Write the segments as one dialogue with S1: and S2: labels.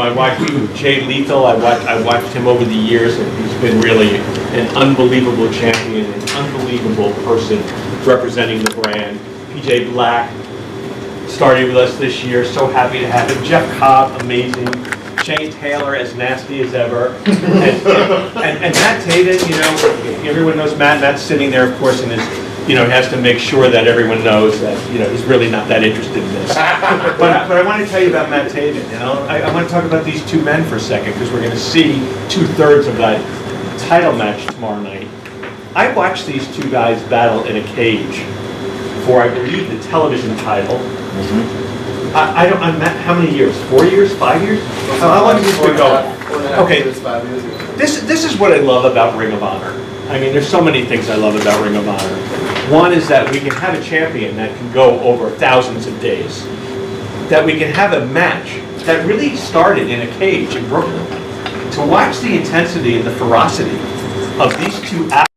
S1: I watched Jay Lethal. I watched him over the years, and he's been really an unbelievable champion, an unbelievable person representing the brand. PJ Black started with us this year. So happy to have him. Jeff Cobb, amazing. Shane Taylor, as nasty as ever. And Matt Taven, you know, everyone knows Matt. Matt's sitting there, of course, and is, you know, has to make sure that everyone knows that, you know, he's really not that interested in this. But I want to tell you about Matt Taven, you know. I want to talk about these two men for a second, because we're going to see 2/3 of that title match tomorrow night. I watched these two guys battle in a cage for, I believe, the television title. I'm how many years? 4 years? 5 years? How long has this been going? Okay.
S2: 5 years ago.
S1: This is what I love about Ring of Honor. I mean, there's so many things I love about Ring of Honor. One is that we can have a champion that can go over thousands of days. That we can have a match that really started in a cage in Brooklyn. To watch the intensity and the ferocity of these two athletes.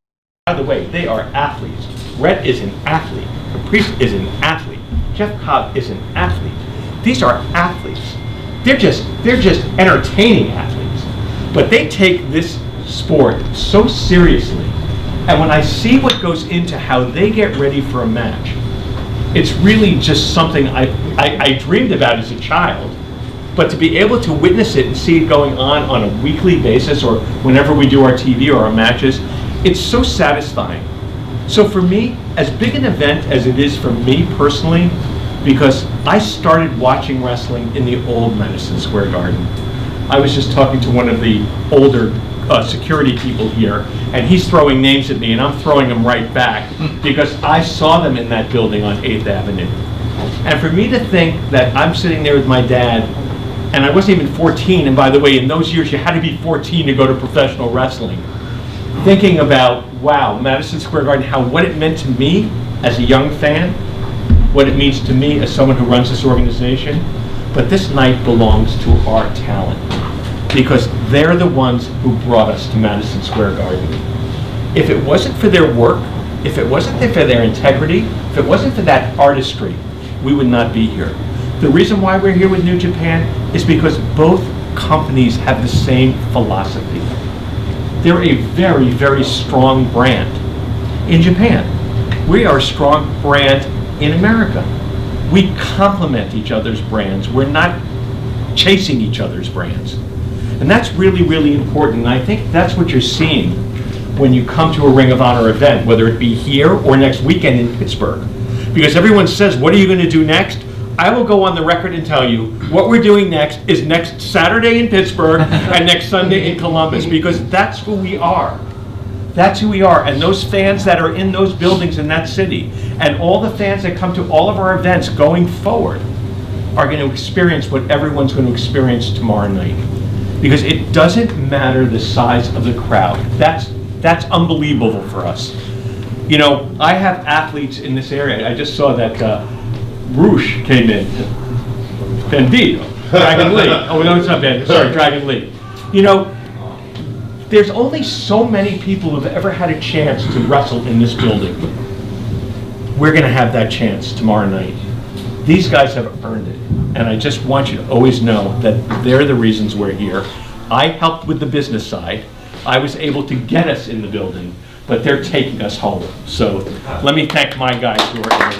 S1: By the way, they are athletes. Rhett is an athlete. Caprice is an athlete. Jeff Cobb is an athlete. These are athletes. They're just entertaining athletes. But they take this sport so seriously. And when I see what goes into how they get ready for a match, it's really just something I dreamed about as a child. But to be able to witness it and see it going on a weekly basis, or whenever we do our TV or our matches, it's so satisfying. So for me, as big an event as it is for me personally, because I started watching wrestling in the old Madison Square Garden. I was just talking to one of the older security people here, and he's throwing names at me, and I'm throwing them right back, because I saw them in that building on 8th Avenue. And for me to think that I'm sitting there with my dad, and I wasn't even 14, and by the way, in those years you had to be 14 to go to professional wrestling, thinking about, wow, Madison Square Garden, what it meant to me as a young fan, what it means to me as someone who runs this organization. But this night belongs to our talent, because they're the ones who brought us to Madison Square Garden. If it wasn't for their work, if it wasn't for their integrity, if it wasn't for that artistry, we would not be here. The reason why we're here with New Japan is because both companies have the same philosophy. They're a very, very strong brand in Japan. We are a strong brand in America. We complement each other's brands. We're not chasing each other's brands. And that's really, really important. And I think that's what you're seeing when you come to a Ring of Honor event, whether it be here or next weekend in Pittsburgh. Because everyone says, what are you going to do next? I will go on the record and tell you what we're doing next is next Saturday in Pittsburgh and next Sunday in Columbus, because that's who we are. That's who we are. And those fans that are in those buildings in that city, and all the fans that come to all of our events going forward, are going to experience what everyone's going to experience tomorrow night. Because it doesn't matter the size of the crowd. That's unbelievable for us. You know, I have athletes in this area. I just saw that Roosh came in. Bandito. Dragon Lee. Oh, no, it's not Bandito. Sorry, Dragon Lee. You know, there's only so many people who've ever had a chance to wrestle in this building. We're going to have that chance tomorrow night. These guys have earned it. And I just want you to always know that they're the reasons we're here. I helped with the business side. I was able to get us in the building, but they're taking us home. So let me thank my guys who are here.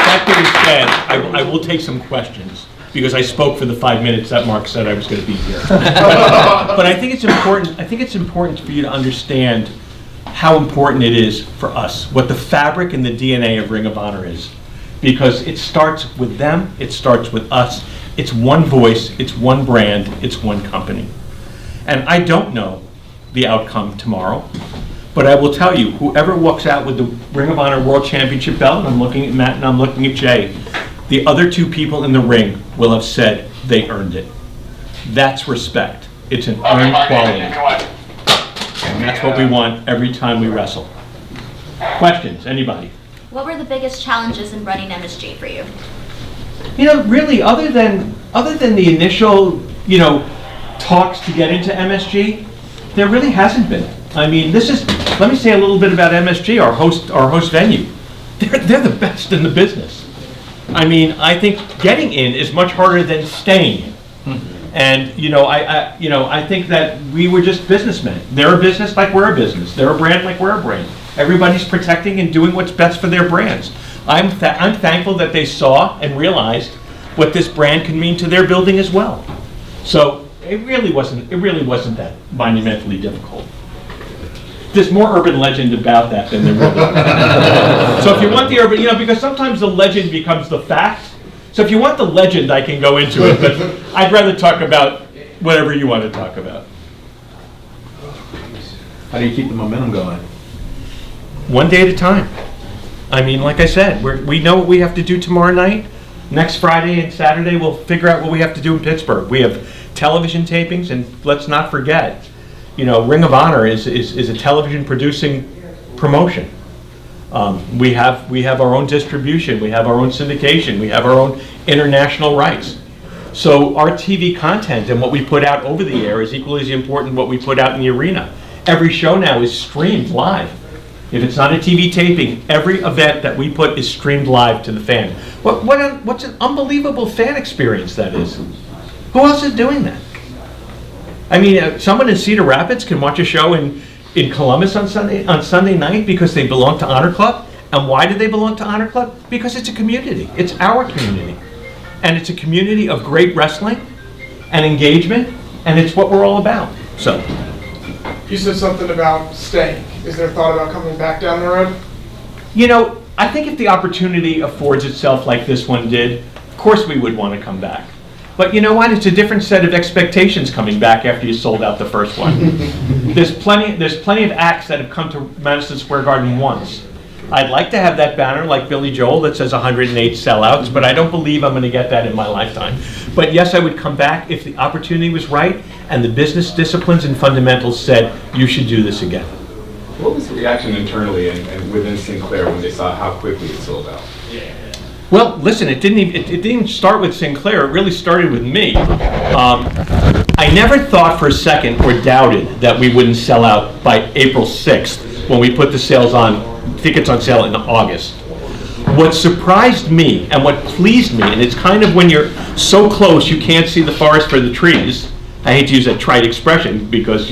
S1: That being said, I will take some questions, because I spoke for the 5 minutes that Mark said I was going to be here. But I think it's important. I think it's important for you to understand how important it is for us, what the fabric and the DNA of Ring of Honor is, because it starts with them. It starts with us. It's one voice. It's one brand. It's one company. And I don't know the outcome tomorrow, but I will tell you, whoever walks out with the Ring of Honor World Championship belt, and I'm looking at Matt and I'm looking at Jay, the other two people in the ring will have said they earned it. That's respect. It's an earned quality. And that's what we want every time we wrestle. Questions? Anybody?
S3: What were the biggest challenges in running MSG for you?
S1: You know, really, other than the initial, talks to get into MSG, there really hasn't been. I mean, let me say a little bit about MSG, our host venue. They're the best in the business. I mean, I think getting in is much harder than staying in. And I think that we were just businessmen. They're a business like we're a business. They're a brand like we're a brand. Everybody's protecting and doing what's best for their brands. I'm thankful that they saw and realized what this brand can mean to their building as well. So it really wasn't that monumentally difficult. There's more urban legend about that than there really is. So if you want the urban, because sometimes the legend becomes the fact. So if you want the legend, I can go into it, but I'd rather talk about whatever you want to talk about.
S2: How do you keep the momentum going?
S1: One day at a time. I mean, like I said, we know what we have to do tomorrow night. Next Friday and Saturday, we'll figure out what we have to do in Pittsburgh. We have television tapings, and let's not forget, Ring of Honor is a television producing promotion. We have our own distribution, we have our own syndication, we have our own international rights. So our TV content and what we put out over the air is equally as important as what we put out in the arena. Every show now is streamed live. If it's not a TV taping, every event that we put is streamed live to the fan. What's an unbelievable fan experience that is. Who else is doing that? I mean, someone in Cedar Rapids can watch a show in Columbus on Sunday night because they belong to Honor Club. And why do they belong to Honor Club? Because it's a community. It's our community. And it's a community of great wrestling and engagement, and it's what we're all about. So,
S4: you said something about staying. Is there a thought about coming back down the road?
S1: I think if the opportunity affords itself like this one did, of course we would want to come back. But you know what? It's a different set of expectations coming back after you sold out the first one. There's plenty of acts that have come to Madison Square Garden once. I'd like to have that banner like Billy Joel that says 108 sellouts, but I don't believe I'm going to get that in my lifetime. But yes, I would come back if the opportunity was right and the business disciplines and fundamentals said, you should do this again.
S5: What was the reaction internally and within Sinclair when they saw how quickly it sold out?
S1: Well, listen, it didn't even start with Sinclair. It really started with me. I never thought for a second or doubted that we wouldn't sell out by April 6th when we put the tickets on sale in August. What surprised me and what pleased me, and it's kind of when you're so close you can't see the forest for the trees. I hate to use that trite expression because,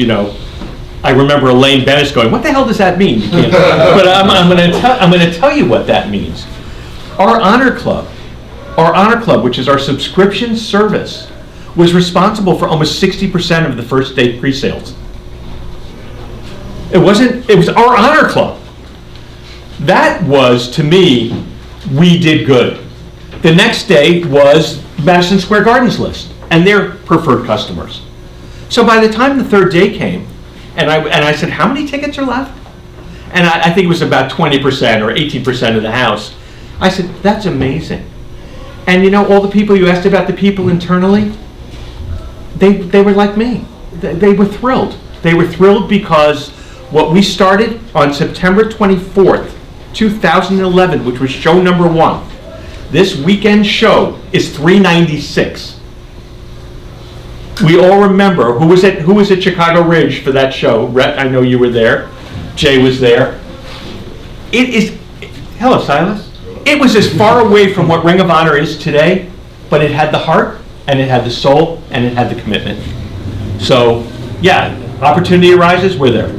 S1: I remember Elaine Bennis going, what the hell does that mean? You can't. But I'm going to tell you what that means. Our Honor Club, which is our subscription service, was responsible for almost 60% of the first day pre-sales. It was our Honor Club. That was, to me, we did good. The next day was Madison Square Garden's list and their preferred customers. So by the time the third day came, and I said, how many tickets are left? And I think it was about 20% or 18% of the house. I said, that's amazing. And all the people you asked about, the people internally, they were like me. They were thrilled. They were thrilled because what we started on September 24th, 2011, which was show number 1, this weekend show is 396. We all remember who was at Chicago Ridge for that show. Rhett, I know you were there. Jay was there. Hello, Silas. It was as far away from what Ring of Honor is today, but it had the heart, and it had the soul, and it had the commitment. So, yeah, opportunity arises, we're there.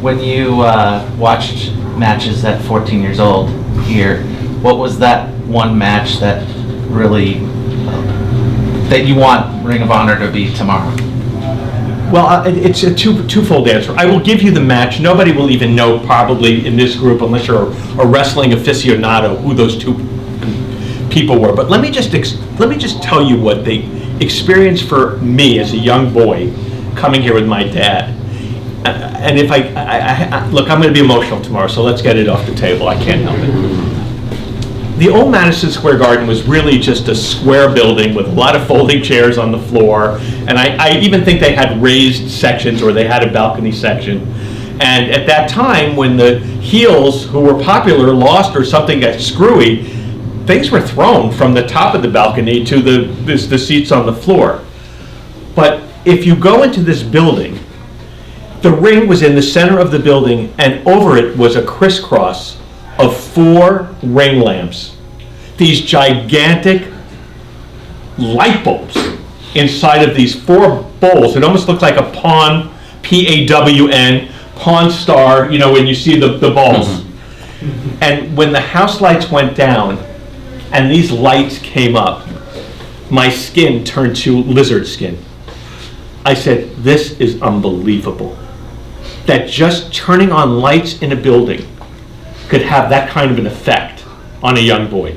S6: When you watched matches at 14 years old here, what was that one match that really that you want Ring of Honor to be tomorrow?
S1: Well, it's a twofold answer. I will give you the match. Nobody will even know probably in this group, unless you're a wrestling aficionado, who those two people were. But let me just tell you what the experience for me as a young boy coming here with my dad. And if look, I'm going to be emotional tomorrow, so let's get it off the table. I can't help it. The old Madison Square Garden was really just a square building with a lot of folding chairs on the floor, and I even think they had raised sections, or they had a balcony section. And at that time, when the heels who were popular lost or something got screwy, things were thrown from the top of the balcony to the seats on the floor. But if you go into this building, the ring was in the center of the building, and over it was a crisscross of 4 ring lamps these gigantic light bulbs inside of these 4 bowls. It almost looked like a Pawn, P-A-W-N, Pawn Star, you know, when you see the balls. And when the house lights went down and these lights came up, my skin turned to lizard skin. I said, this is unbelievable. That just turning on lights in a building could have that kind of an effect on a young boy.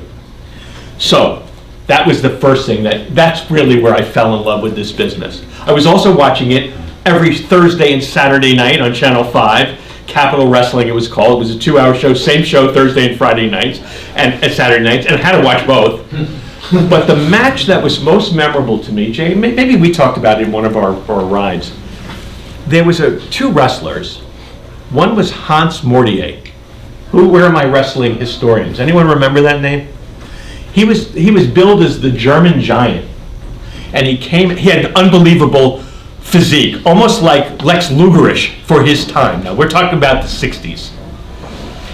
S1: So that was the first thing, that's really where I fell in love with this business. I was also watching it every Thursday and Saturday night on Channel 5, Capital Wrestling it was called. It was a 2-hour show, same show Thursday and Friday nights, and Saturday nights, and I had to watch both. But the match that was most memorable to me, Jay, maybe we talked about it in one of our rides. There was 2 wrestlers. One was Hans Mortier. Where are my wrestling historians? Anyone remember that name? He was billed as the German Giant, and he had an unbelievable physique, almost like Lex Lugerish for his time. Now we're talking about the 60s.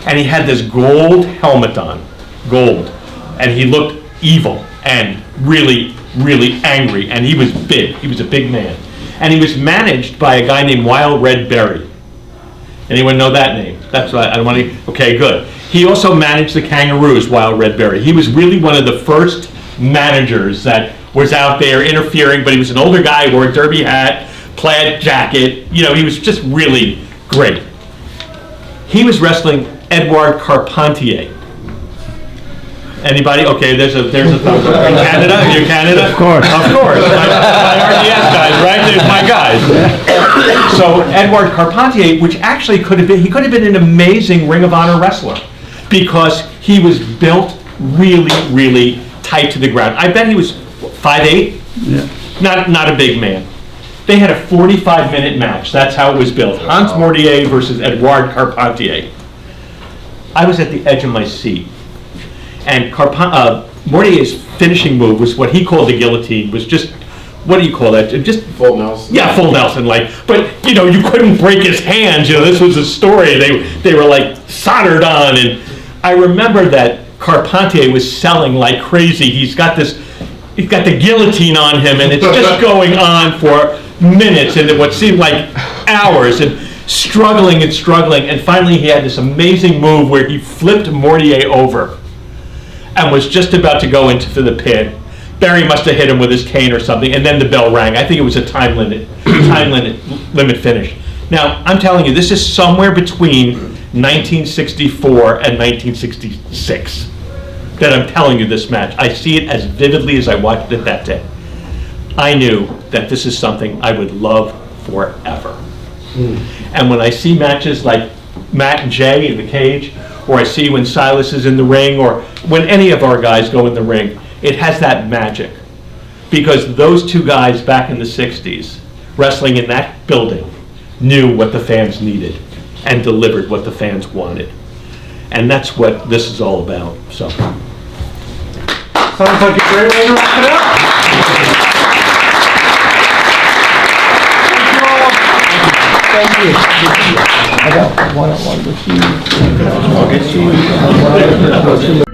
S1: And he had this gold helmet on, gold, and he looked evil and really, really angry, and he was big. He was a big man. And he was managed by a guy named Wild Red Berry. Anyone know that name? That's what I want to, okay, good. He also managed the Kangaroos, Wild Red Berry. He was really one of the first managers that was out there interfering, but he was an older guy, wore a derby hat, plaid jacket, you know, he was just really great. He was wrestling Edouard Carpentier. Anybody? Okay, there's a thumbs up. In Canada? Are you in Canada?
S2: Of course.
S1: Of course. My RDS guys, right? They're my guys. So Edouard Carpentier, which actually could have been an amazing Ring of Honor wrestler because he was built really, really tight to the ground. I bet he was 5'8".
S2: Yeah.
S1: Not a big man. They had a 45-minute match. That's how it was built. Hans Mortier versus Edouard Carpentier. I was at the edge of my seat. And Mortier's finishing move was what he called the guillotine, was just, what do you call that? Just
S7: Full Nelson.
S1: Yeah, full Nelson, like, but you know, you couldn't break his hands, you know, this was a story, they were like soldered on, and I remember that Carpentier was selling like crazy. He's got the guillotine on him, and it's just going on for minutes, and what seemed like hours, and struggling, and finally he had this amazing move where he flipped Mortier over, and was just about to go into the pin. Barry must have hit him with his cane or something, and then the bell rang. I think it was a time limit finish. Now, I'm telling you, this is somewhere between 1964 and 1966 that I'm telling you this match. I see it as vividly as I watched it that day. I knew that this is something I would love forever. And when I see matches like Matt and Jay in the cage, or I see when Silas is in the ring, or when any of our guys go in the ring, it has that magic. Because those 2 guys back in the 60s, wrestling in that building, knew what the fans needed and delivered what the fans wanted. And that's what this is all about, so.
S4: Sounds like a great way to wrap it up. Thank you all.
S2: I got one-on-one with you. I'll get you.